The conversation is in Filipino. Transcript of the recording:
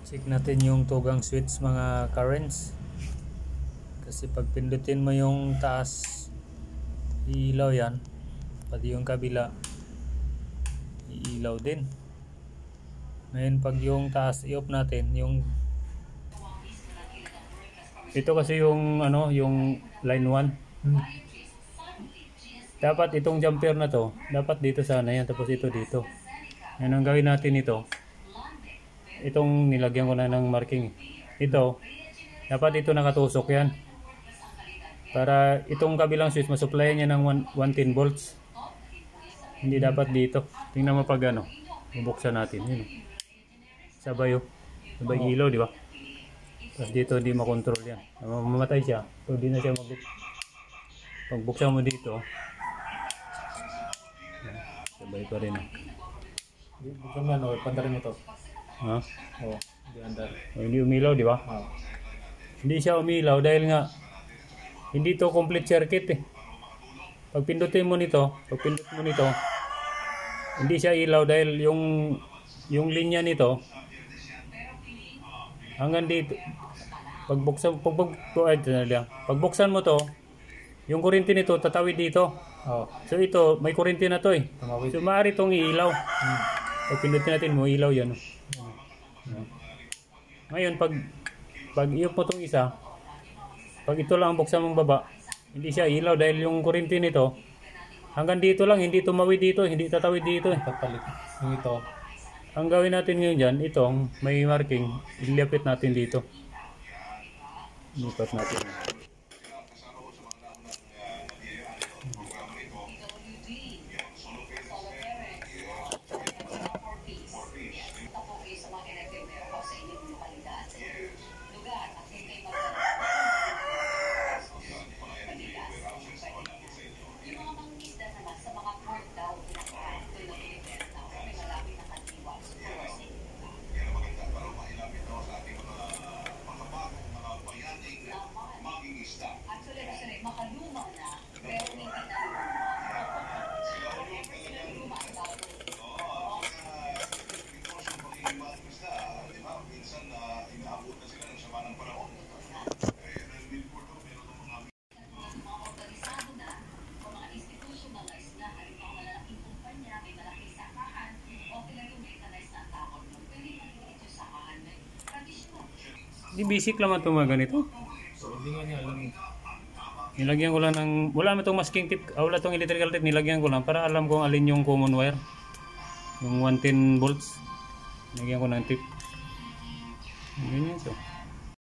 Check natin yung tugang switch mga currents. Kasi pag pindutin mo yung taas, iilaw yan. Pati yung kabila, iilaw din. Ngayon pag yung taas i-off natin, yung ito kasi yung ano, yung line 1. Dapat itong jumper na to, dapat dito sana yan, tapos ito dito. Ngayon ang gawin natin ito, itong nilagyan ko na ng marking. Ito, dapat ito nakatusok yan. Para itong kabilang switch, masuplayan niya ng 110 volts. Hindi dapat dito. Tingnan mo pag ano, bubuksan natin. Yun. Sabay oh. Sabay ilaw, di ba? Tapos dito hindi makontrol yan. Mamatay siya. So hindi na siya pag buksan mo dito, sabay pa rin. Buksan mo yan, pandarin mo to. Ha? Oo, hindi andar. Hindi umilaw, di ba? Hindi siya umilaw dahil nga hindi to complete circuit eh. Pag pindutin mo nito, hindi siya ilaw dahil yung linya nito hanggang dito. Pagbuksan mo to, yung kuryente nito tatawid dito. So ito, may kuryente na to eh. So maaari itong iilaw. Pag pindutin natin mo, ilaw yan. Ngayon, pag i-off mo itong isa, pag ito lang ang buksan mong baba, hindi siya ilaw dahil yung kuryente nito hanggang dito lang, hindi tumawid dito, hindi tatawid dito. Papalit yung ito. Ang gawin natin ngayon dyan, itong may marking, ilapit natin dito. Ilipat natin. Di basic lang ito mga ganito. Hindi nga niya alam. Nilagyan ko lang ng, wala mo itong masking tip, wala itong electrical tip, nilagyan ko lang para alam kung alin yung common wire. Yung 110 volts. Nilagyan ko ng tip. Ganyan so.